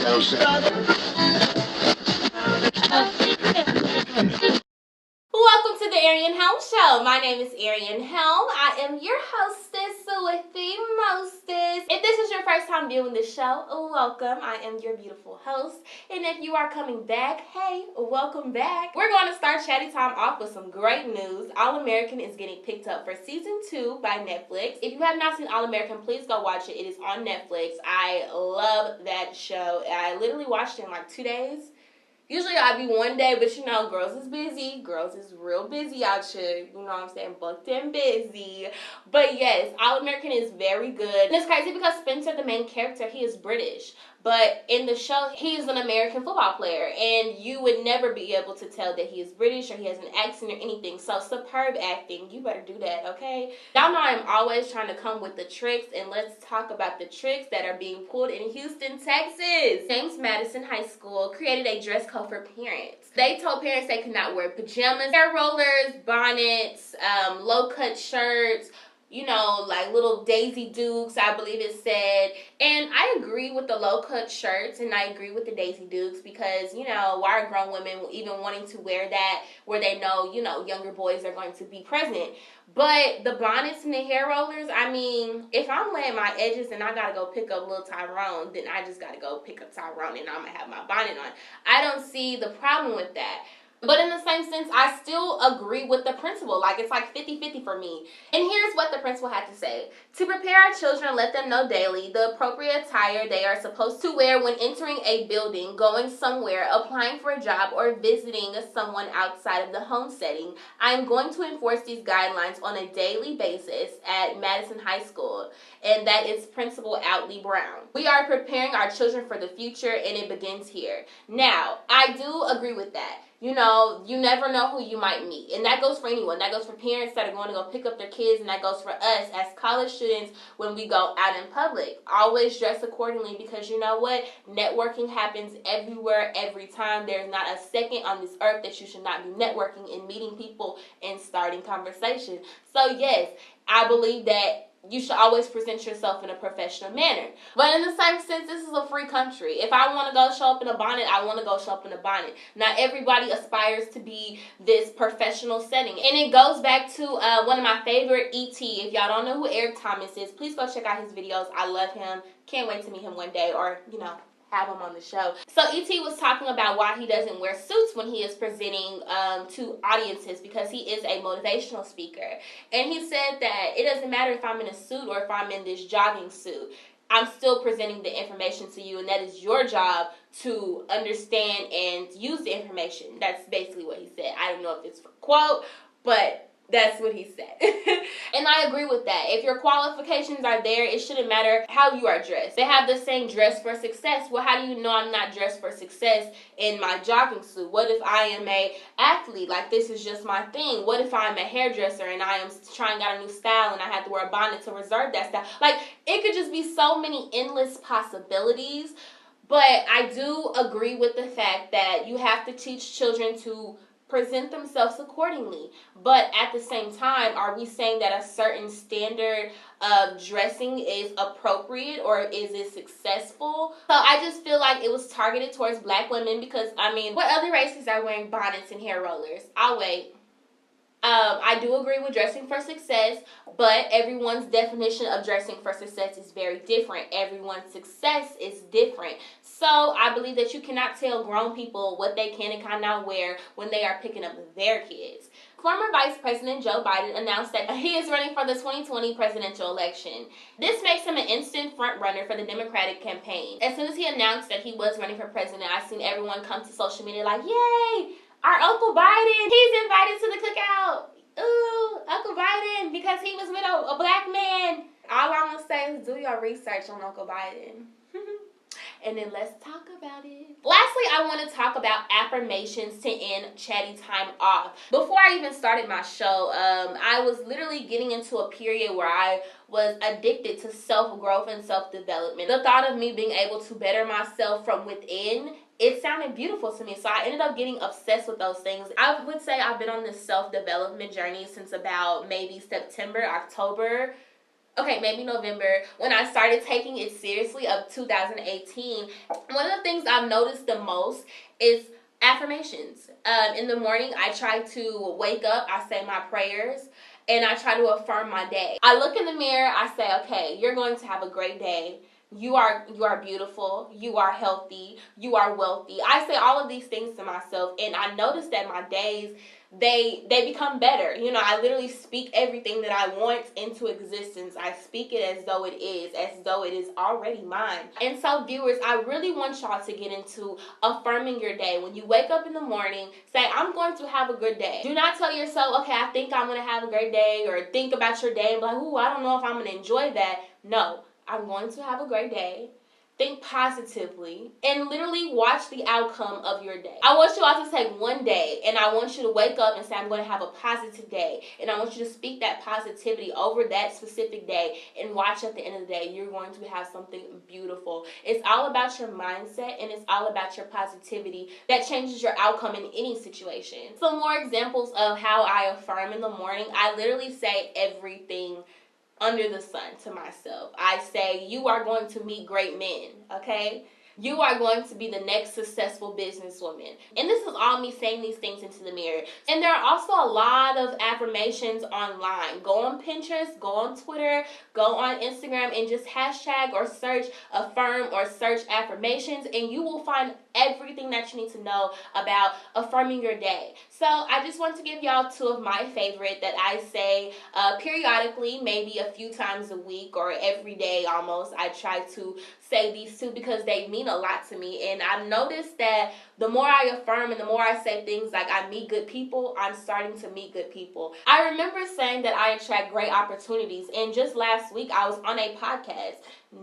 Welcome to the ArianHelm Show. My name is ArianHelm. I am your hostess with the mostest. If this is your first time viewing the show, welcome. I am your beautiful host. And if you are coming back, hey, welcome back. We're going to start Chatty Time off with some great news. All American is getting picked up for season 2 by Netflix. If you have not seen All American, please go watch it. It is on Netflix. I love that show. I literally watched it in like 2 days. Usually I'd be one day, but you know, girls is busy. Girls is real busy out here. You know what I'm saying? Booked and busy. But yes, All American is very good. And it's crazy because Spencer, the main character, he is British. But in the show, he's an American football player. And you would never be able to tell that he is British or he has an accent or anything. So superb acting. You better do that, okay? Y'all know I'm always trying to come with the tricks. And let's talk about the tricks that are being pulled in Houston, Texas. James Madison High School created a dress code for parents. They told parents they could not wear pajamas, hair rollers, bonnets, low-cut shirts, you know, like little Daisy Dukes, I believe it said. And I agree with the low-cut shirts and I agree with the Daisy Dukes because, you know, why are grown women even wanting to wear that where they know, you know, younger boys are going to be present? But the bonnets and the hair rollers, I mean, if I'm laying my edges and I gotta go pick up little Tyrone, then I just gotta go pick up Tyrone and I'm gonna have my bonnet on. I don't see the problem with that. But in the same sense, I still agree with the principal. Like, it's like 50-50 for me. And here's what the principal had to say. To prepare our children, let them know daily the appropriate attire they are supposed to wear when entering a building, going somewhere, applying for a job, or visiting someone outside of the home setting. I am going to enforce these guidelines on a daily basis at Madison High School. And that is Principal Outley Brown. We are preparing our children for the future, and it begins here. Now, I do agree with that. You know, you never know who you might meet. And that goes for anyone. That goes for parents that are going to go pick up their kids. And that goes for us as college students when we go out in public. Always dress accordingly because you know what? Networking happens everywhere, every time. There's not a second on this earth that you should not be networking and meeting people and starting conversation. So yes, I believe that you should always present yourself in a professional manner. But in the same sense, this is a free country. If I want to go show up in a bonnet, I want to go show up in a bonnet. Not everybody aspires to be this professional setting. And it goes back to one of my favorite E.T. If y'all don't know who Eric Thomas is, please go check out his videos. I love him. Can't wait to meet him one day or, you know, have him on the show. So E.T. was talking about why he doesn't wear suits when he is presenting to audiences because he is a motivational speaker. And he said that it doesn't matter if I'm in a suit or if I'm in this jogging suit. I'm still presenting the information to you, and that is your job to understand and use the information. That's basically what he said. I don't know if it's for quote, but that's what he said. And I agree with that. If your qualifications are there, it shouldn't matter how you are dressed. They have the saying, dress for success. Well, how do you know I'm not dressed for success in my jogging suit? What if I am a athlete? Like, this is just my thing. What if I'm a hairdresser and I am trying out a new style and I have to wear a bonnet to reserve that style? Like, it could just be so many endless possibilities. But I do agree with the fact that you have to teach children to present themselves accordingly. But at the same time, are we saying that a certain standard of dressing is appropriate or is it successful? So I just feel like it was targeted towards black women because, I mean, what other races are wearing bonnets and hair rollers? I'll wait. I do agree with dressing for success, but everyone's definition of dressing for success is very different. Everyone's success is different. So I believe that you cannot tell grown people what they can and cannot wear when they are picking up their kids. Former Vice President Joe Biden announced that he is running for the 2020 presidential election. This makes him an instant front runner for the Democratic campaign. As soon as he announced that he was running for president, I've seen everyone come to social media like, yay! Our Uncle Biden, he's invited to the cookout. Ooh, Uncle Biden, because he was with a black man. All I'm going to say is do your research on Uncle Biden. And then let's talk about it. Lastly, I want to talk about affirmations to end chatty time off. Before I even started my show, I was literally getting into a period where I was addicted to self-growth and self-development. The thought of me being able to better myself from within, it sounded beautiful to me. So I ended up getting obsessed with those things. I would say I've been on this self-development journey since about maybe September, October okay, maybe November, when I started taking it seriously of 2018, one of the things I've noticed the most is affirmations. In the morning, I try to wake up, I say my prayers, and I try to affirm my day. I look in the mirror, I say, okay, you're going to have a great day. You are beautiful, you are healthy, you are wealthy. I say all of these things to myself, and I notice that my days, they become better. You know, I literally speak everything that I want into existence. I speak it as though it is already mine. And so, viewers, I really want y'all to get into affirming your day. When you wake up in the morning, say, I'm going to have a good day. Do not tell yourself, okay, I think I'm going to have a great day, or think about your day and be like, ooh, I don't know if I'm going to enjoy that. No, I'm going to have a great day. Think positively and literally watch the outcome of your day. I want you all to take one day, and I want you to wake up and say, I'm going to have a positive day. And I want you to speak that positivity over that specific day, and watch at the end of the day, you're going to have something beautiful. It's all about your mindset, and it's all about your positivity that changes your outcome in any situation. Some more examples of how I affirm in the morning. I literally say everything under the sun to myself. I say, you are going to meet great men, okay? You are going to be the next successful businesswoman. And this is all me saying these things into the mirror. And there are also a lot of affirmations online. Go on Pinterest, go on Twitter, go on Instagram, and just hashtag or search affirm or search affirmations, and you will find everything that you need to know about affirming your day. So I just want to give y'all two of my favorite that I say periodically, maybe a few times a week or every day almost. I try to say these two because they mean a lot to me, and I've noticed that the more I affirm and the more I say things like I meet good people, I'm starting to meet good people. I remember saying that I attract great opportunities, and just last week I was on a podcast.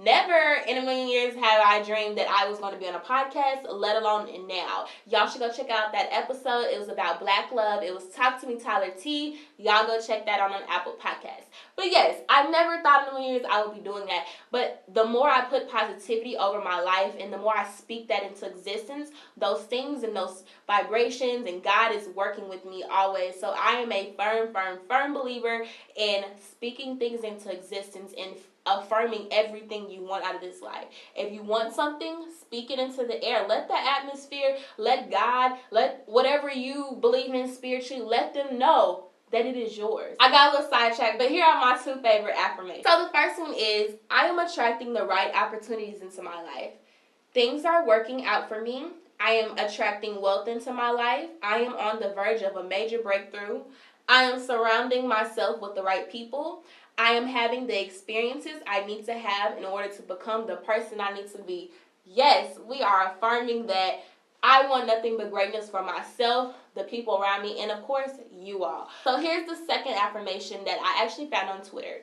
Never in a million years have I dreamed that I was going to be on a podcast, let alone now. Y'all should go check out that episode. It was about Black love. It was Talk to Me Tyler T. Y'all go check that out on Apple Podcasts. But yes, I never thought in a million years I would be doing that. But the more I put positivity over my life and the more I speak that into existence, those things and those vibrations, and God is working with me always. So I am a firm believer in speaking things into existence and affirming everything you want out of this life. If you want something, speak it into the air. Let the atmosphere, let God, let whatever you believe in spiritually, let them know that it is yours. I got a little sidetracked, but here are my two favorite affirmations. So the first one is, I am attracting the right opportunities into my life. Things are working out for me. I am attracting wealth into my life. I am on the verge of a major breakthrough. I am surrounding myself with the right people. I am having the experiences I need to have in order to become the person I need to be. Yes, we are affirming that I want nothing but greatness for myself, the people around me, and of course, you all. So here's the second affirmation that I actually found on Twitter.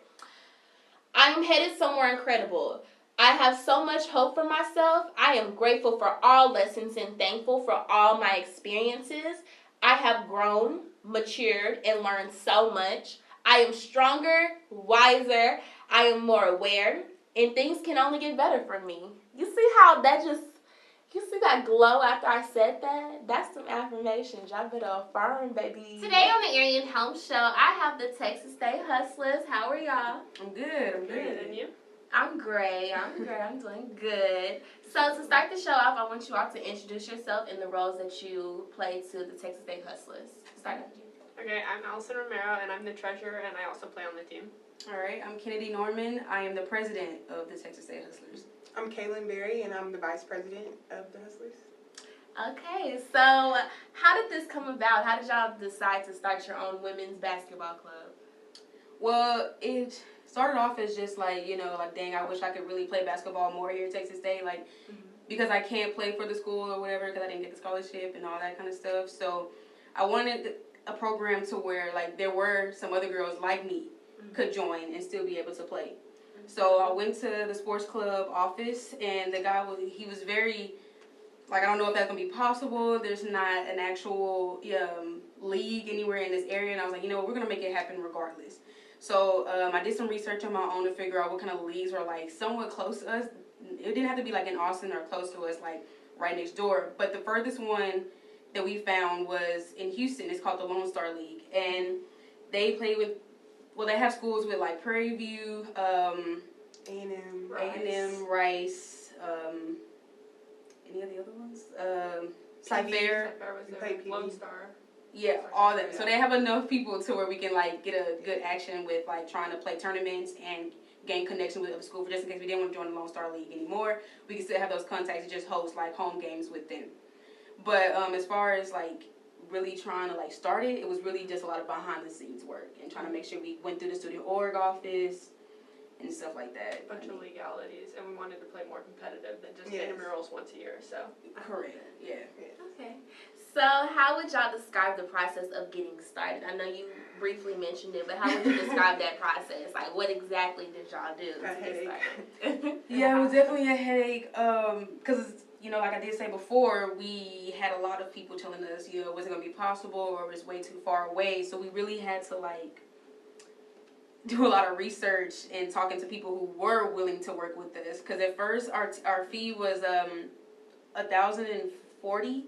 I am headed somewhere incredible. I have so much hope for myself. I am grateful for all lessons and thankful for all my experiences. I have grown, matured, and learned so much. I am stronger, wiser, I am more aware, and things can only get better for me. You see how that just, you see that glow after I said that? That's some affirmations. Y'all better affirm, baby. Today on the ArianHelm Show, I have the TXST Hustlers. How are y'all? I'm good. And you? I'm great. I'm doing good. So to start the show off, I want you all to introduce yourself and the roles that you play to the TXST Hustlers. Start with you. Okay, I'm Allison Romero, and I'm the treasurer, and I also play on the team. All right, I'm Kennedy Norman. I am the president of the TXST Hustlers. I'm Kaylin Berry, and I'm the vice president of the Hustlers. Okay, so how did this come about? How did y'all decide to start your own women's basketball club? Well, it started off as just like, dang, I wish I could really play basketball more here at Texas State, because I can't play for the school or whatever because I didn't get the scholarship and all that kind of stuff. So I wanted a program to where, there were some other girls like me could join and still be able to play. So I went to the sports club office, and the guy he was very, I don't know if that's going to be possible. There's not an actual league anywhere in this area. And I was like, we're going to make it happen regardless. So I did some research on my own to figure out what kind of leagues were, somewhat close to us. It didn't have to be, in Austin or close to us, right next door. But the furthest one that we found was in Houston. It's called the Lone Star League. And they play with well, they have schools with like Prairie View, A&M, Rice, any of the other ones? Cyfair. Was Lone Star. Yeah, all them. So they have enough people to where we can like get a good action with like trying to play tournaments and gain connection with other schools. Just in case we didn't want to join the Lone Star League anymore, we can still have those contacts and just host like home games with them. But as far as like really trying to like start it, it was really just a lot of behind the scenes work and trying to make sure we went through the student org office and stuff like that. A bunch of legalities, and we wanted to play more competitive than just intramurals once a year. So correct, yeah. Okay. So how would y'all describe the process of getting started? I know you briefly mentioned it, but how would you describe that process? Like, what exactly did y'all do to get started? Yeah, it was definitely a headache. Because you know, like I did say before, we had a lot of people telling us, you know, it wasn't gonna be possible or it was way too far away. So we really had to like do a lot of research and talking to people who were willing to work with us. Because at first our fee was $1,040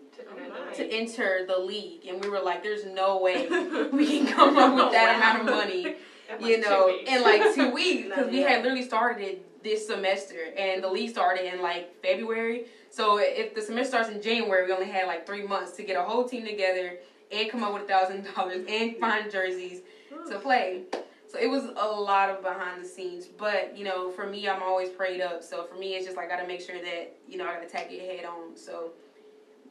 to enter the league, and we were like, "There's no way we can come up with that amount of money." You know, in like 2 weeks, because we had literally started it this semester, and the league started in like February. So if the semester starts in January, we only had like 3 months to get a whole team together and come up with $1,000 and find jerseys to play. So it was a lot of behind the scenes. But, you know, for me, I'm always prayed up. So for me, it's just like I got to make sure that, you know, I got to tackle it head on. So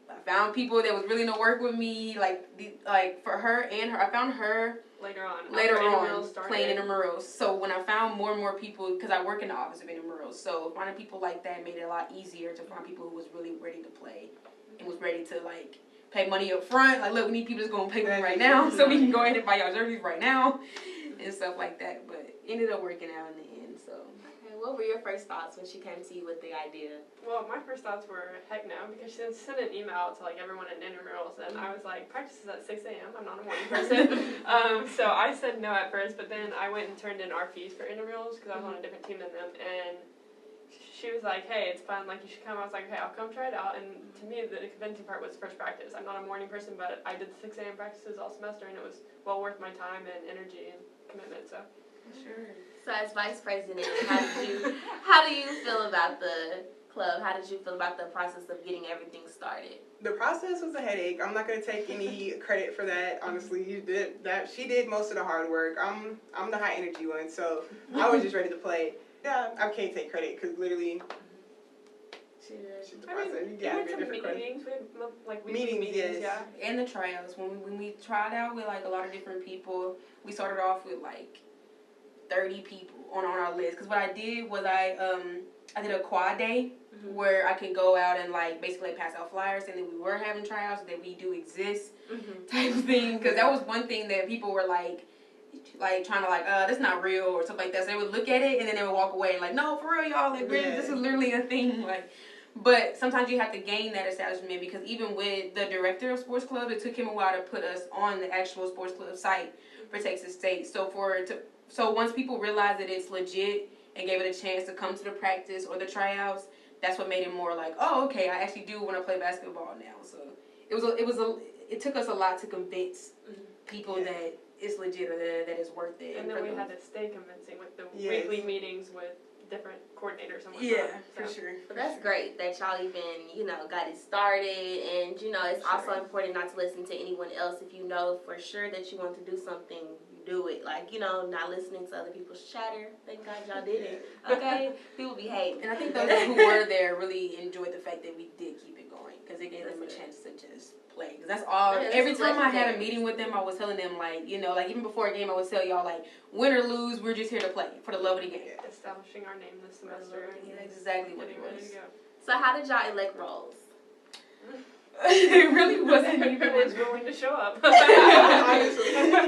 I found people that was willing to work with me. Like for her and her, I found her later on playing intramurals. So when I found more and more people, because I work in the office of intramurals, so finding people like that made it a lot easier to find people who was really ready to play and was ready to like pay money up front. Like, look, we need people that's going to pay me right now so we can go ahead and buy y'all jerseys right now and stuff like that. But it ended up working out in the end, so. Okay, what were your first thoughts when she came to you with the idea? Well, my first thoughts were, heck no, because she sent an email to like everyone in intramurals, and I was like, practice is at 6 a.m. I'm not a morning person. So I said no at first, but then I went and turned in our fees for intramurals because I was on a different team than them, and she was like, hey, it's fun, like, you should come. I was like, okay, I'll come try it out. And to me, the convincing part was first practice. I'm not a morning person, but I did the 6 a.m. practices all semester, and it was well worth my time and energy and commitment, so. Sure. So as vice president, how do you feel about the club? How did you feel about the process of getting everything started? The process was a headache. I'm not going to take any credit for that. Honestly, you did that. She did most of the hard work. I'm the high energy one, so I was just ready to play. Yeah, I can't take credit because literally. We had some meetings. We had like weekly meetings, yeah. And the tryouts. When we tried out with like a lot of different people, we started off with like 30 people on our list. Because what I did was I did a quad day where I can go out and like basically pass out flyers, and then we were having tryouts that we do exist type of thing. Because that was one thing that people were like trying to like, that's not real or stuff like that. So they would look at it and then they would walk away and like, no, for real, y'all, like, this is literally a thing. Like, but sometimes you have to gain that establishment, because even with the director of sports club, it took him a while to put us on the actual sports club site for Texas State. So once people realized that it's legit and gave it a chance to come to the practice or the tryouts, that's what made it more like, oh, okay, I actually do want to play basketball now. So it took us a lot to convince people that it's legit or that it's worth it. And then we had to stay convincing with the weekly meetings with different coordinators and whatnot. Yeah, for sure. But that's great that y'all even, got it started. And, it's also important not to listen to anyone else. If you know for sure that you want to do something, you do it. Like, not listening to other people's chatter. Thank God y'all did it. Okay? People behave. And I think those who were there really enjoyed the fact that we did keep it going, because it gave them a chance to just play. Because that's all. Every time I had a meeting with them, I was telling them, like, like even before a game, I would tell y'all, like, win or lose, we're just here to play for the love of the game. Establishing our name this semester. Yeah, that's exactly what it was. So how did y'all elect roles? It really wasn't even who was willing to show up.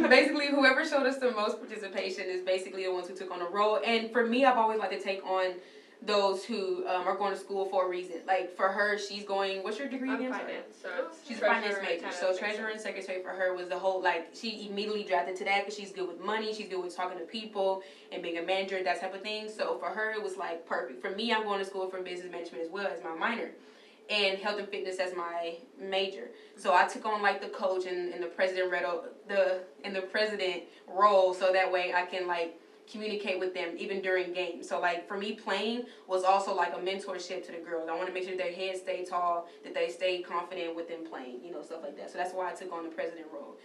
Basically, whoever showed us the most participation is basically the ones who took on a role. And for me, I've always liked to take on those who are going to school for a reason. Like for her, she's going, what's your degree again? Finance. So she's a finance major. So treasurer and secretary for her was the whole, like, she immediately drafted to that because she's good with money. She's good with talking to people and being a manager, that type of thing. So for her, it was like perfect. For me, I'm going to school for business management as well as my minor. and health and fitness as my major. So I took on like the coach and the president role, so that way I can like communicate with them even during games. So like for me, playing was also like a mentorship to the girls. I want to make sure their heads stay tall, that they stay confident with them playing, you know, stuff like that. So that's why I took on the president role.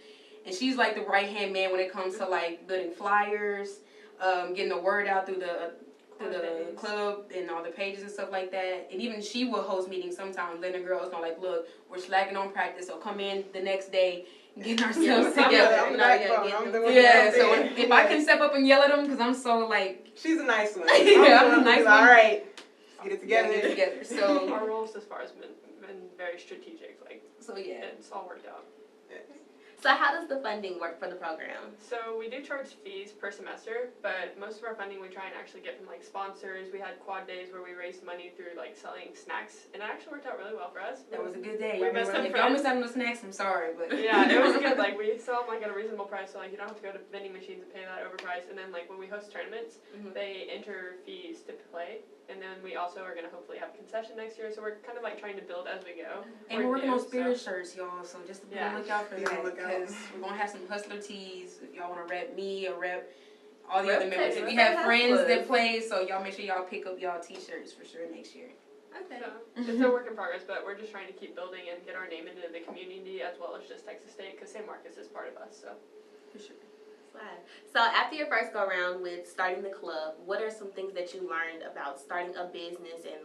And she's like the right hand man when it comes to like building flyers, getting the word out through the club and all the pages and stuff like that. And even she will host meetings sometimes, letting the girls know like, look, we're slacking on practice, so come in the next day, getting ourselves together. So if I can step up and yell at them, because I'm so like, she's a nice one. I'm a nice one. All right, get it together. Get it together. So our roles as far as been very strategic. Like, so yeah, it's all worked out. So how does the funding work for the program? So we do charge fees per semester, but most of our funding we try and actually get from like sponsors. We had quad days where we raised money through like selling snacks, and it actually worked out really well for us. That was a good day. We missed some if y'all missed out on the snacks, I'm sorry, but yeah, it was good. Like we sell them like at a reasonable price, so like you don't have to go to vending machines and pay that overpriced. And then like when we host tournaments, they enter fees to play. And then we also are going to hopefully have a concession next year, so we're kind of like trying to build as we go. And we're working on spirit shirts, y'all, so just be on the lookout for that, because we're going to have some hustler tees if y'all want to rep me or rep all the other members. If you have friends that play, so y'all make sure y'all pick up y'all t-shirts for sure next year. Okay. So it's a work in progress, but we're just trying to keep building and get our name into the community as well as just Texas State, because San Marcos is part of us, so. For sure. So after your first go around with starting the club, what are some things that you learned about starting a business and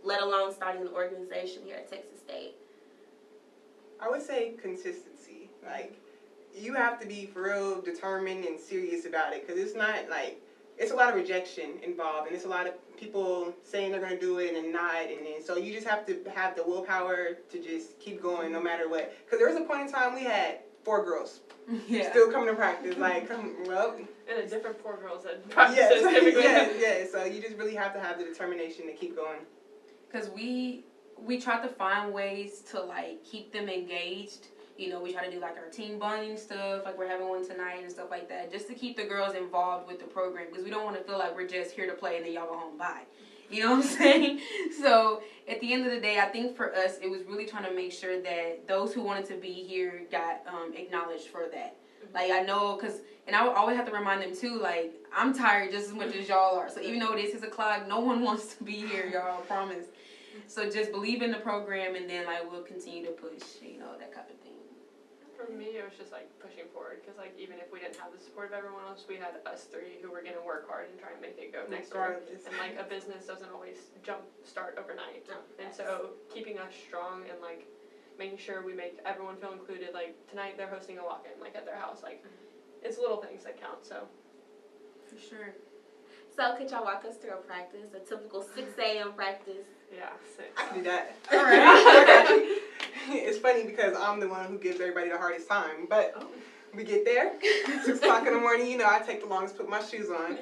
let alone starting an organization here at Texas State? I would say consistency. Like, you have to be for real determined and serious about it, because it's not like, it's a lot of rejection involved, and it's a lot of people saying they're going to do it and not, and then so you just have to have the willpower to just keep going no matter what. Because there was a point in time we had 4 girls. Still coming to practice, like, well. And a different 4 girls that practices typically. So you just really have to have the determination to keep going. Because we try to find ways to, like, keep them engaged. You know, we try to do, like, our team bonding stuff, like we're having one tonight and stuff like that, just to keep the girls involved with the program, because we don't want to feel like we're just here to play and then y'all go home, bye. You know what I'm saying? So at the end of the day, I think for us, it was really trying to make sure that those who wanted to be here got acknowledged for that. Like, I know, and I always have to remind them too, like, I'm tired just as much as y'all are. So even though it is 6 o'clock, no one wants to be here, y'all, I promise. So just believe in the program, and then, like, we'll continue to push, you know, that kind of thing. For me, it was just like pushing forward, because like even if we didn't have the support of everyone else, we had us 3 who were gonna work hard and try and make it go next year. And like a business doesn't always start overnight. And so keeping us strong and like making sure we make everyone feel included. Like tonight they're hosting a walk-in like at their house. Like it's little things that count. So for sure. So could y'all walk us through a practice, a typical 6 a.m. practice? Yeah, 6. I can do that. All right, I got you. It's funny because I'm the one who gives everybody the hardest time, but we get there, 6 o'clock in the morning, you know, I take the longest to put my shoes on.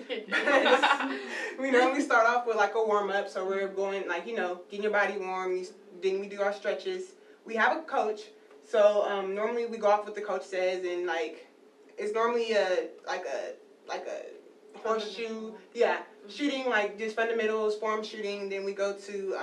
We normally start off with like a warm-up, so we're going like, you know, getting your body warm, then we do our stretches. We have a coach, so normally we go off what the coach says, and like, it's normally like a horseshoe, shooting, like just fundamentals, form shooting. Then we go to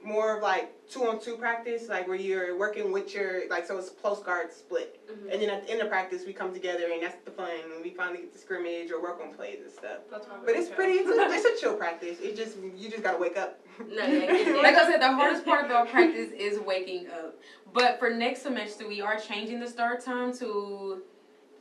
more of like 2-on-2 practice, like where you're working with your, like, so it's close guard split. And then at the end of practice, we come together, and that's the fun when we finally get to scrimmage or work on plays and stuff. But it's pretty, it's a chill practice. It's just, you just gotta wake up. Like I said, the hardest part about practice is waking up. But for next semester, we are changing the start time to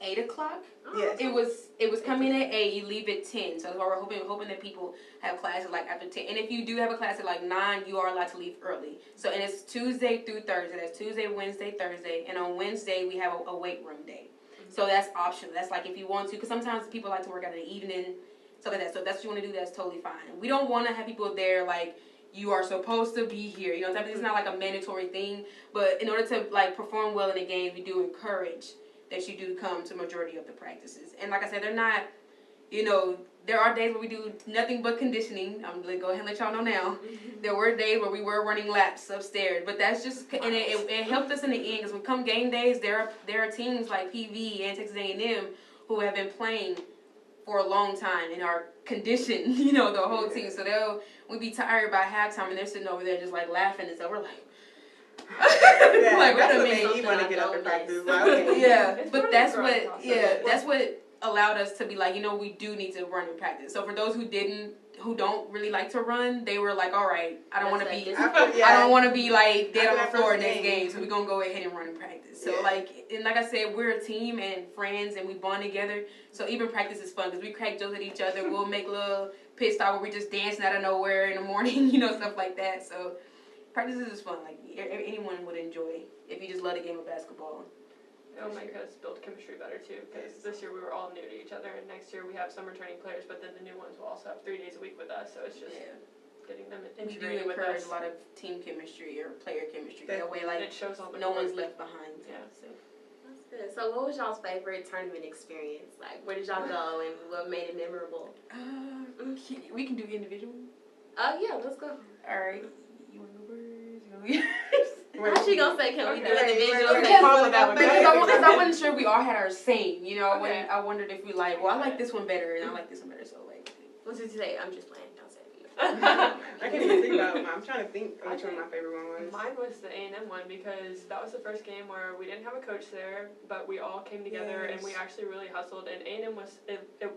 8 o'clock. Yes. It was coming at 8, you leave at 10. So we're hoping that people have classes like after 10. And if you do have a class at like 9, you are allowed to leave early. So, and it's Tuesday through Thursday. That's Tuesday, Wednesday, Thursday. And on Wednesday, we have a weight room day. So that's optional. That's like if you want to, because sometimes people like to work out in the evening, stuff like that. So if that's what you want to do, that's totally fine. We don't want to have people there like, you are supposed to be here. You know, it's not like a mandatory thing. But in order to like perform well in the game, we do encourage that you do come to majority of the practices. And like I said, they're not, you know, there are days where we do nothing but conditioning. I'm going to go ahead and let y'all know now. There were days where we were running laps upstairs, but that's just, and it helped us in the end, because when come game days, there are teams like PV and Texas A&M who have been playing for a long time and are conditioned, you know, the whole team. So we be tired by halftime, and they're sitting over there just like laughing and stuff. We're like, Yeah, like that's what what a made me minute. want to get up and practice. Like, okay. Yeah, It's but part of that's the growing what, process. yeah, that's what allowed us to be like, you know, we do need to run and practice. So for those who don't really like to run, they were like, all right, I don't want to be, I don't want to be like dead on the floor in this game, so we're gonna go ahead and run and practice. So and like I said, we're a team and friends, and we bond together. So even practice is fun because we crack jokes at each other. We'll make little pit stop where we just dancing out of nowhere in the morning, you know, stuff like that. So practices is fun. Like anyone would enjoy if you just love the game of basketball. It'll make us build chemistry better too, because this year we were all new to each other, and next year we have some returning players, but then the new ones will also have 3 days a week with us, so it's just getting them We do integrated with encourage us. a lot of team chemistry or player chemistry. That way, And like, it shows on the no court. one's left behind. Yeah. So. That's good. So what was y'all's favorite tournament experience? Like, where did y'all go and what made it memorable? We can do individual. Yeah, let's go. All right. You want to go first? You want me first? How she gonna say, can we do Okay. individual? Wait. Say, follow that one. Because I wasn't sure if we all had our same, you know. Okay. I wondered if we like, well, I like this one better, and I like this one better, so like. What did you say? I'm just playing. Don't say it. I can't even think about it. I'm trying to think which one my favorite one was. Mine was the A&M one because that was the first game where we didn't have a coach there, but we all came together and we actually really hustled. And A&M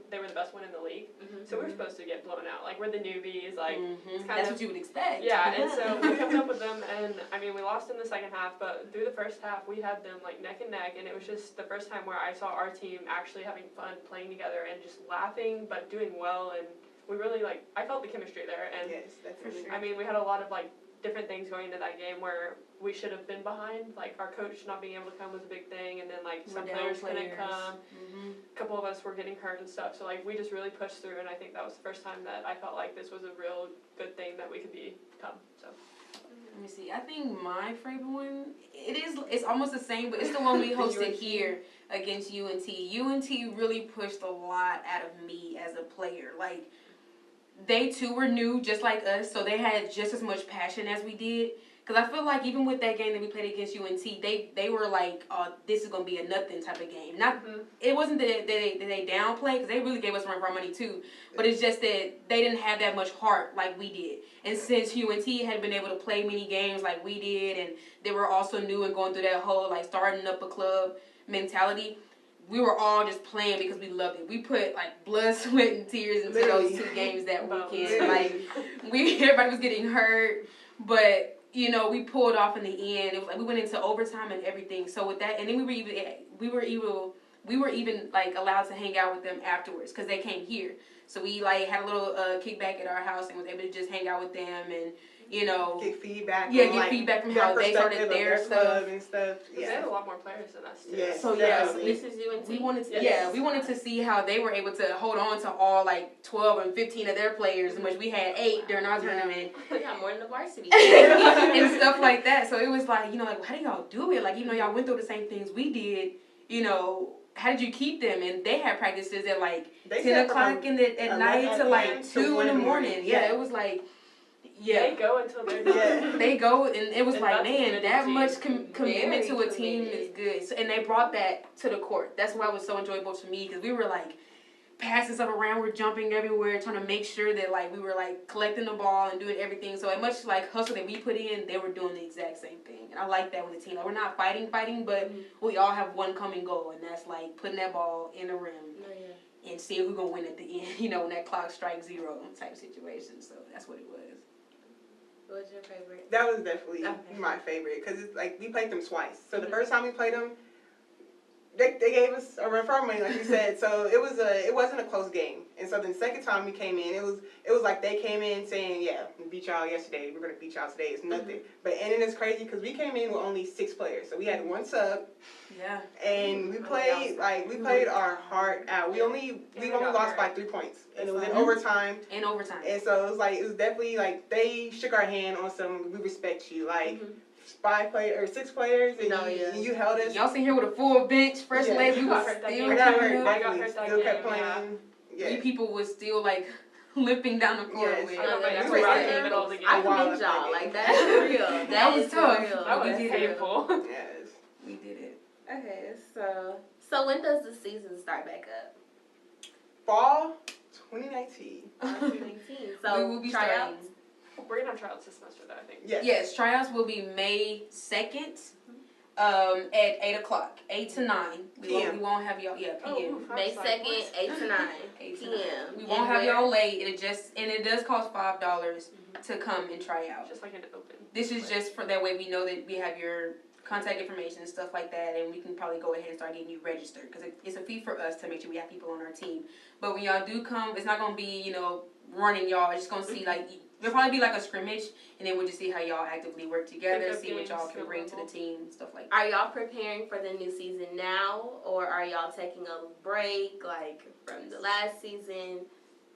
they were the best one in the league, so we were supposed to get blown out. Like we're the newbies, like it's kind That's of what you would expect. yeah. And so we kept up with them, and I mean we lost in the second half, but through the first half we had them like neck and neck, and it was just the first time where I saw our team actually having fun playing together and just laughing but doing well and. We really I felt the chemistry there, and Yes, that's for sure. I mean, we had a lot of different things going into that game where we should have been behind. Like our coach not being able to come was a big thing, and then some players couldn't come. A couple of us were getting hurt and stuff, so we just really pushed through, and I think that was the first time that I felt like this was a real good thing that we could become. So. Let me see. I think my favorite one, it's almost the same, but it's the one we hosted here against UNT. UNT really pushed a lot out of me as a player. Like, they too were new, just like us, so they had just as much passion as we did. Because I feel like even with that game that we played against UNT, they were like, this is going to be a nothing type of game. It wasn't that they downplayed, because they really gave us run for our money too. But it's just that they didn't have that much heart like we did. And since UNT had been able to play many games like we did, and they were also new and going through that whole starting up a club mentality, we were all just playing because we loved it. We put blood, sweat, and tears into those 2 games that weekend. Everybody was getting hurt, but we pulled off in the end. It was we went into overtime and everything. So with that, and then we were even allowed to hang out with them afterwards because they came here. So we had a little kickback at our house and was able to just hang out with them and get feedback. Get feedback from how they started their stuff and stuff. Yeah, they had a lot more players than us too. Yes, so this is UNT. we wanted to see how they were able to hold on to all 12 and 15 of their players, in which we had 8 during our tournament. Yeah, more than the varsity. And stuff like that. So it was how do y'all do it? Even though y'all went through the same things we did, how did you keep them? And they had practices at 10 o'clock at night to 2 in the morning. Yeah, it was They go until they're done. They go, and it was And that much commitment to a team is good. So, and they brought that to the court. That's why it was so enjoyable to me, because we were passing stuff around, we're jumping everywhere, trying to make sure that we were collecting the ball and doing everything. So as much hustle that we put in, they were doing the exact same thing. And I like that when the team, we're not fighting, but we all have one common goal, and that's putting that ball in the rim. And see if we're going to win at the end, when that clock strikes 0 type situation. So that's what it was. What was your favorite? That was definitely my favorite, because it's we played them twice. So the first time we played them, they gave us a run for our money, like you said. So it wasn't a close game. And so the second time we came in, it was they came in saying, yeah, we beat y'all yesterday, we're gonna beat y'all today. It's nothing. But and it's crazy because we came in with only 6 players, so we had 1 sub. Yeah. And we played our heart out. We only lost by 3 points, and it was in overtime. And so it was definitely they shook our hand on some. We respect you, 5 players or 6 players, and you held us. Y'all sitting here with a full bench, fresh legs. We was still I got hurt that still game, kept playing. Yeah. 3 people was still limping down the court with. I commend y'all. That's real. That was tough. Real. That was We did painful. Yes. We did it. Okay, so when does the season start back up? Fall 2019. 2019. So we will be tryouts. We're gonna have tryouts this semester, though, I think. Yes, tryouts will be May 2nd. At 8 o'clock, 8 to 9. We won't have y'all. Yeah, p.m. May 2nd, 8 to 9 p.m. We won't have y'all late. It does cost $5 to come and try out. Just like an open. This is just for that way we know that we have your contact information and stuff like that, and we can probably go ahead and start getting you registered because it's a fee for us to make sure we have people on our team. But when y'all do come, it's not gonna be running y'all. It's just gonna see like. There'll probably be like a scrimmage, and then we'll just see how y'all actively work together, see what y'all can bring to the team, stuff like that. Are y'all preparing for the new season now, or are y'all taking a break, like, from the last season?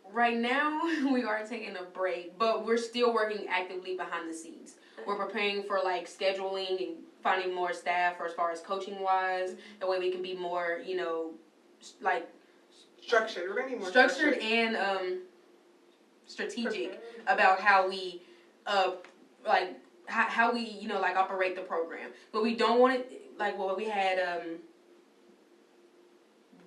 Right now, we are taking a break, but we're still working actively behind the scenes. We're preparing for, like, scheduling and finding more staff as far as coaching-wise. That way we can be more, like... Structured. We're going to be more structured and, strategic about how we how we operate the program, but we don't want it like what we had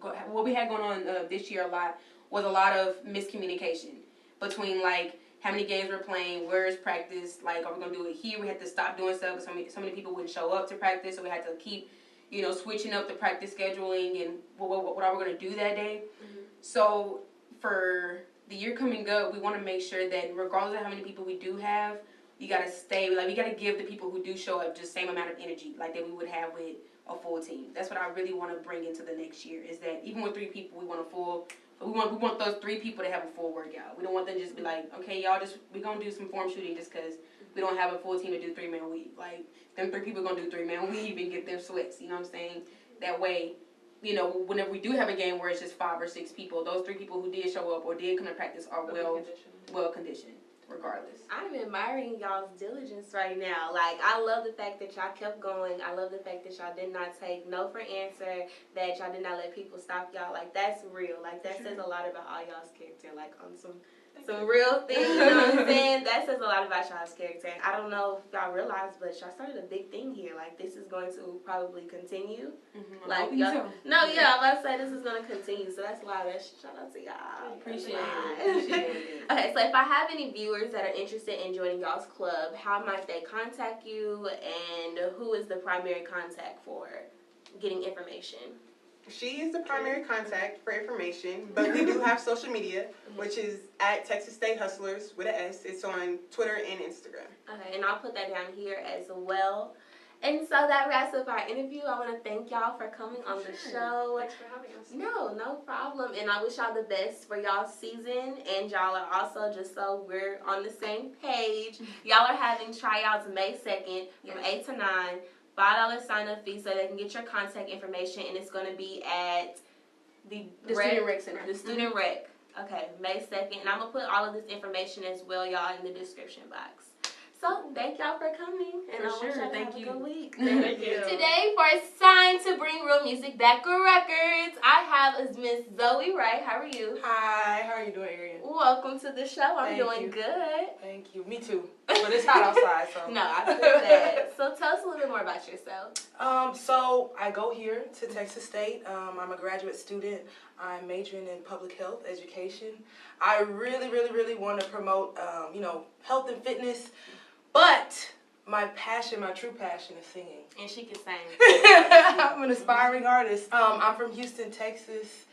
going on this year a lot was a lot of miscommunication between like how many games we're playing, where is practice, like are we gonna do it here? We had to stop doing stuff because so many people wouldn't show up to practice, so we had to keep switching up the practice scheduling and what are we gonna do that day. So for the year coming up, we want to make sure that regardless of how many people we do have, you got to stay, like we got to give the people who do show up just same amount of energy like that we would have with a full team. That's what I really want to bring into the next year is that even with 3 people, we want those 3 people to have a full workout. We don't want them to just be like, okay, y'all we're going to do some form shooting just because we don't have a full team to do 3-man weave. Like, them 3 people are going to do 3-man weave and get their sweats, you know what I'm saying? That way, whenever we do have a game where it's just 5 or 6 people, those 3 people who did show up or did come to practice are well conditioned, regardless. I'm admiring y'all's diligence right now. Like, I love the fact that y'all kept going. I love the fact that y'all did not take no for answer, that y'all did not let people stop y'all. Like, that's real. Like, that says a lot about all y'all's character. Like, on some real things, you know what I'm saying? That says a lot about y'all's character. I don't know if y'all realize, but y'all started a big thing here. Like, this is going to probably continue. Like, y'all, no, yeah, I'm about to say this is going to continue. So that's a lot of shout out to y'all. Appreciate it. Okay, so if I have any viewers that are interested in joining y'all's club, how might they contact you, and who is the primary contact for getting information? She is the primary contact for information, but we do have social media, which is at Texas State Hustlers with an S. It's on Twitter and Instagram. Okay, and I'll put that down here as well. And so that wraps up our interview. I want to thank y'all for coming on the show. Thanks for having us. No problem. And I wish y'all the best for y'all's season. And y'all are also, just so we're on the same page, y'all are having tryouts May 2nd from 8 to 9. $5 sign-up fee so they can get your contact information, and it's going to be at the Student Rec Center. The Student Rec. Okay, May 2nd. And I'm going to put all of this information as well, y'all, in the description box. So, thank y'all for coming. And I wish y'all have a good week. Thank you. Today, for a sign to bring real music back records, I have Miss Zoe Wright. How are you? Hi, how are you doing, Arian? Welcome to the show. I'm Thank doing you. good. Thank you. Me too. But it's hot outside, so. No, I feel that. So tell us a little bit more about yourself. So I go here to Texas State. I'm a graduate student. I'm majoring in public health education. I really want to promote, health and fitness. But my true passion is singing. And she can sing. I'm an aspiring artist. I'm from Houston, Texas.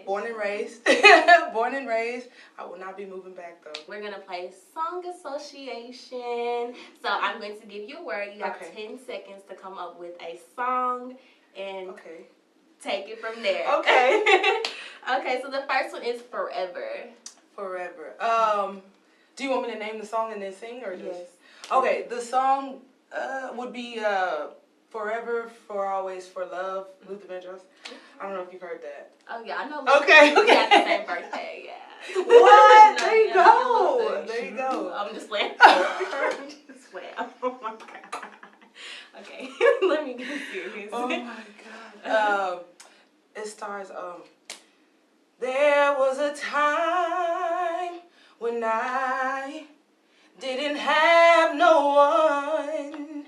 Born and raised. I will not be moving back though. We're going to play Song Association. So I'm going to give you a word. You have 10 seconds to come up with a song and take it from there. Okay. Okay, so the first one is Forever. Forever. Do you want me to name the song and then sing, or just? Yes. Okay, the song would be Forever, For Always, For Love, Luther Vandross. I don't know if you've heard that. Oh, yeah, I know. Okay. We have the same birthday, yeah. What? No, There you yeah, go. There you go. I'm just playing. I'm just playing. Oh, my God. Okay, let me get serious. Oh, my God. It stars, there was a time when I didn't have no one,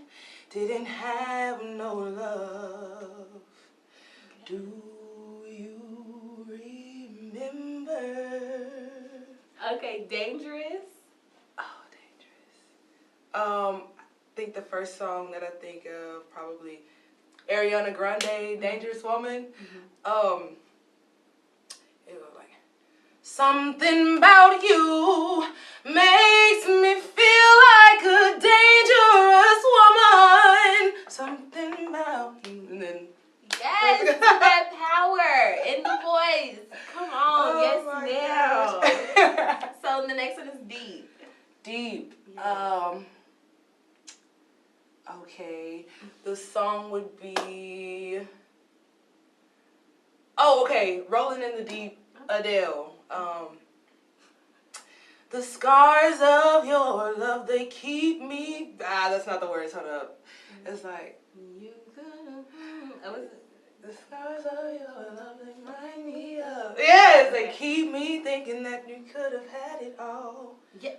didn't have no love. Do you remember? Okay, Dangerous. Oh, I think the first song that I think of probably Ariana Grande, "Dangerous Woman." It was like, something about you makes me feel like a dangerous woman. Something about you. And then Yes, that power in the voice. Come on, yes, ma'am. So the next one is deep. Deep. Yeah. Okay. The song would be. Oh, okay. "Rolling in the Deep," Adele. The scars of your love, they keep me. That's not the words. Hold up. It's like. You could. The scars of your love, they remind me of. Yes, they keep me thinking that you could have had it all. Yes,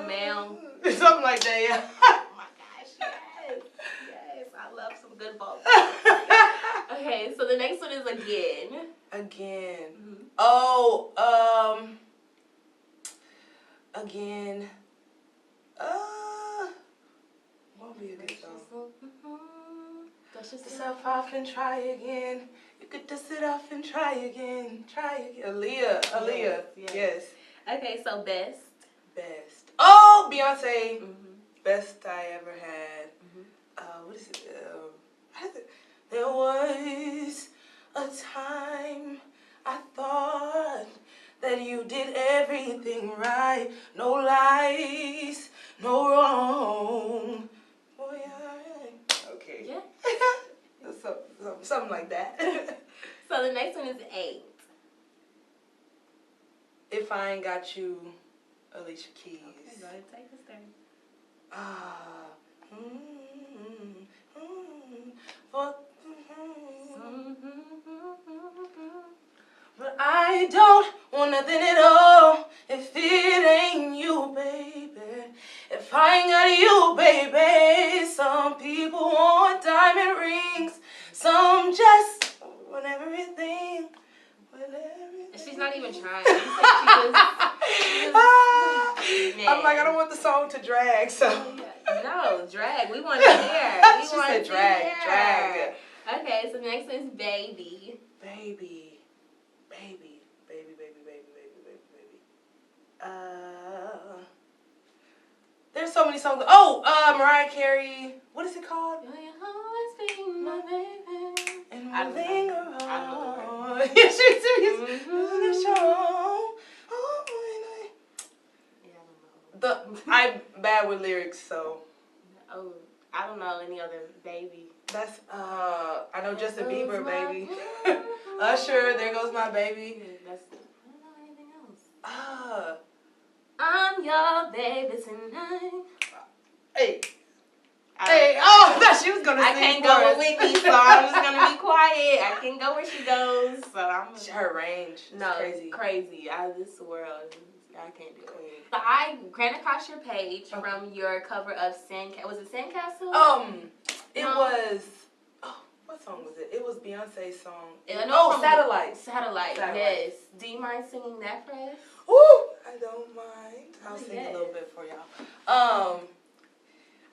ma'am. Something like that, yeah. Oh my gosh, yes. Yes, I love some good vocals. Okay, so the next one is Again. Again. Mm-hmm. Oh, Again. What would be a good song? Dust Yourself off and try again. You could dust it off and try again. Try again. Aaliyah. Yes. Okay, so Best. Best. Oh, Beyonce. Best I ever had. What is it? There was a time I thought that you did everything right. No lies, no wrong. Oh, yeah. Okay. Yeah. Something like that. So the next one is 8. If I Ain't Got You, Alicia Keys. Okay, go ahead, take this turn. But I don't want nothing at all if it ain't you, baby. If I ain't got you, baby. Some people want diamond rings. Some just want everything. And she's not even trying. I'm like, I don't want the song to drag, so. No, drag. We want to hear. She said drag. Okay, so the next one is Baby. Baby. There's so many songs. Oh, Mariah Carey. What is it called? Will you always be my baby? And I we'll don't know. linger I don't know on. Yes, she's strong. I'm bad with lyrics, so. Oh, I don't know any other Baby. That's I know Justin Bieber, baby. Usher, There Goes My Baby. I don't know anything else. I'm your baby tonight. Hey, oh, I thought she was gonna sing. I can't go with Whitney, so I'm just gonna be quiet. I can't go where she goes, so I'm. Her range. No, crazy. Out of this world, I can't do it. So I ran across your page from your cover of Was it Sandcastle? It was. Oh, what song was it? It was Beyonce's song. Satellite. Satellite. Yes. Do you mind singing that for us? Woo! I don't mind. I'll sing a little bit for y'all. All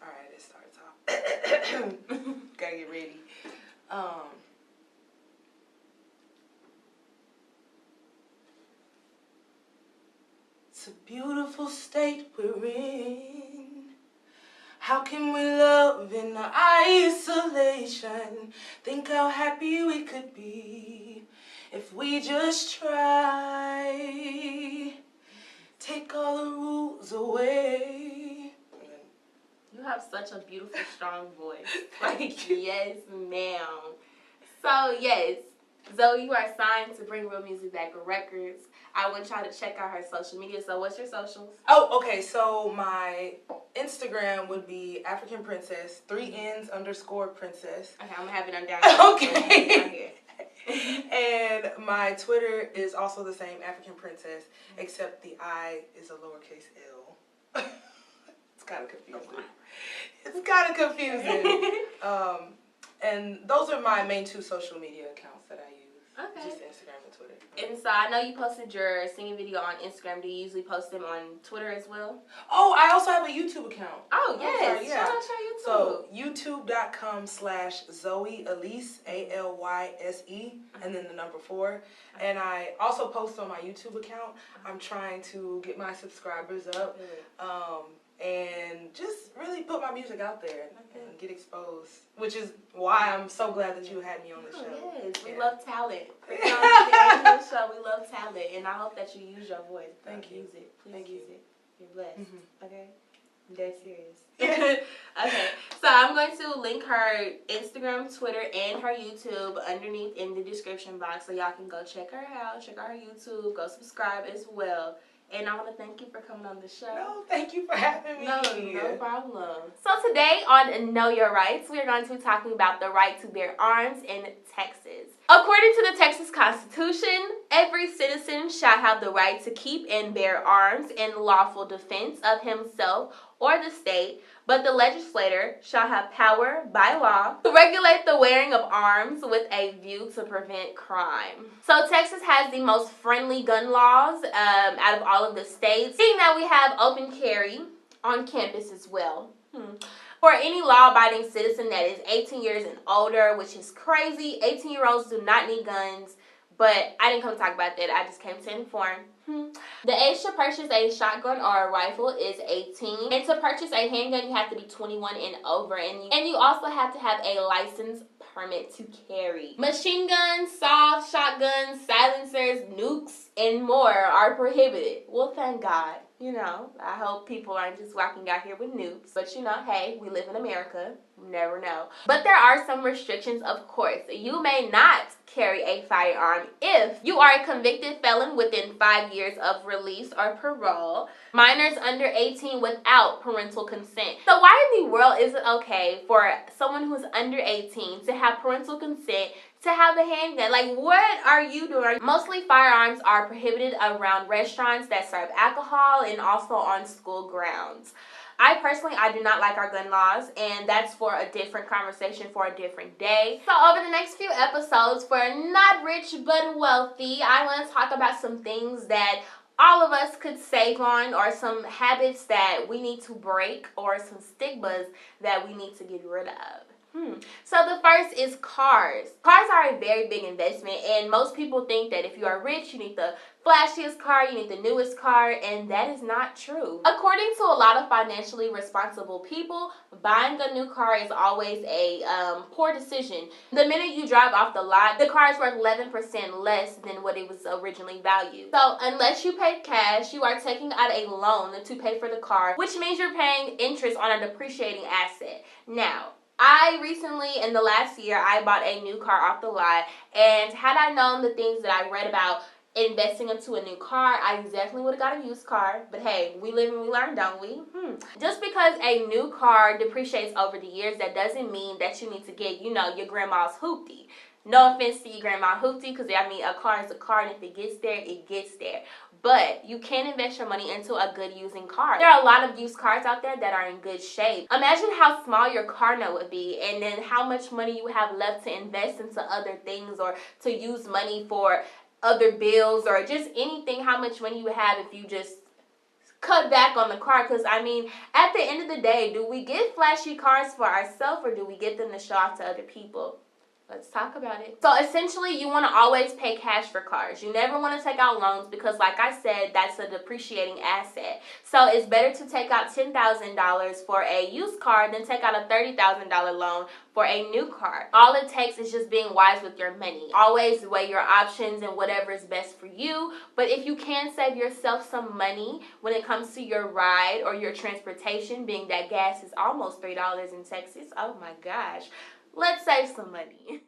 right, it starts off. Gotta get ready. It's a beautiful state we're in. How can we love in isolation? Think how happy we could be if we just try. Take all the rules away. You have such a beautiful, strong voice. Like, yes, ma'am. So, yes, Zoe, you are signed to Bring Real Music Back Records. I want y'all to check out her social media. So, what's your socials? Oh, okay. So, my Instagram would be African Princess, 3Ns_princess. Okay, I'm going to have it on down. Okay. And my Twitter is also the same, African Princess, except the I is a lowercase L. It's kind of confusing. And those are my main 2 social media accounts that I use. Okay. Just Instagram and Twitter. And so I know you posted your singing video on Instagram. Do you usually post them on Twitter as well? Oh, I also have a YouTube account. Oh, yes. sorry, yeah. Shout out your YouTube. So, youtube.com/Zoe Alyse, ALYSE, and then the number 4. And I also post on my YouTube account. I'm trying to get my subscribers up. And just really put my music out there and get exposed, which is why I'm so glad that you had me on the show. Yes, we Yeah. love talent. We love talent, and I hope that you use your voice. Thank you. Use it. Please Thank use you. it. You're blessed. Mm-hmm. Okay? I'm dead serious. Okay, so I'm going to link her Instagram, Twitter, and her YouTube underneath in the description box so y'all can go check her out, check out her YouTube, go subscribe as well. And I want to thank you for coming on the show. No, thank you for having me. No problem. So today on Know Your Rights, we are going to be talking about the right to bear arms in Texas. According to the Texas Constitution, every citizen shall have the right to keep and bear arms in lawful defense of himself or the state, but the legislator shall have power by law to regulate the wearing of arms with a view to prevent crime. So Texas has the most friendly gun laws out of all of the states, seeing that we have open carry on campus as well. For any law-abiding citizen that is 18 years and older, which is crazy. 18-year-olds do not need guns, but I didn't come to talk about that. I just came to inform. The age to purchase a shotgun or a rifle is 18. And to purchase a handgun, you have to be 21 and over. And you also have to have a license permit to carry. Machine guns, soft shotguns, silencers, nukes, and more are prohibited. Well, thank God. You know, I hope people aren't just walking out here with nukes. But you know, hey, we live in America. You never know. But there are some restrictions, of course. You may not carry a firearm if you are a convicted felon within 5 years of release or parole, minors under 18 without parental consent. So why in the world is it okay for someone who's under 18 to have parental consent to have the handgun? Like, what are you doing? Mostly firearms are prohibited around restaurants that serve alcohol and also on school grounds. I do not like our gun laws, and that's for a different conversation for a different day. So over the next few episodes for Not Rich But Wealthy, I want to talk about some things that all of us could save on, or some habits that we need to break, or some stigmas that we need to get rid of. So the first is cars. Cars are a very big investment, and most people think that if you are rich, you need the flashiest car, you need the newest car, and that is not true. According to a lot of financially responsible people, buying a new car is always a poor decision. The minute you drive off the lot, the car is worth 11% less than what it was originally valued. So unless you paid cash, you are taking out a loan to pay for the car, which means you're paying interest on a depreciating asset. Now, I recently, in the last year, I bought a new car off the lot, and had I known the things that I read about investing into a new car, I definitely would have got a used car. But hey, we live and we learn, don't we? Just because a new car depreciates over the years, that doesn't mean that you need to get, you know, your grandma's hoopty. No offense to your grandma hoopty, because I mean, a car is a car, and if it gets there, it gets there. But you can invest your money into a good using car. There are a lot of used cars out there that are in good shape. Imagine how small your car note would be, and then how much money you have left to invest into other things, or to use money for other bills, or just anything, how much money you have if you just cut back on the car. Because I mean, at the end of the day, do we get flashy cars for ourselves, or do we get them to show off to other people? Let's talk about it. So essentially, you want to always pay cash for cars. You never want to take out loans, because like I said, that's a depreciating asset. So it's better to take out $10,000 for a used car than take out a $30,000 loan for a new car. All it takes is just being wise with your money. Always weigh your options and whatever is best for you. But if you can save yourself some money when it comes to your ride or your transportation, being that gas is almost $3 in Texas, oh my gosh. Let's save some money.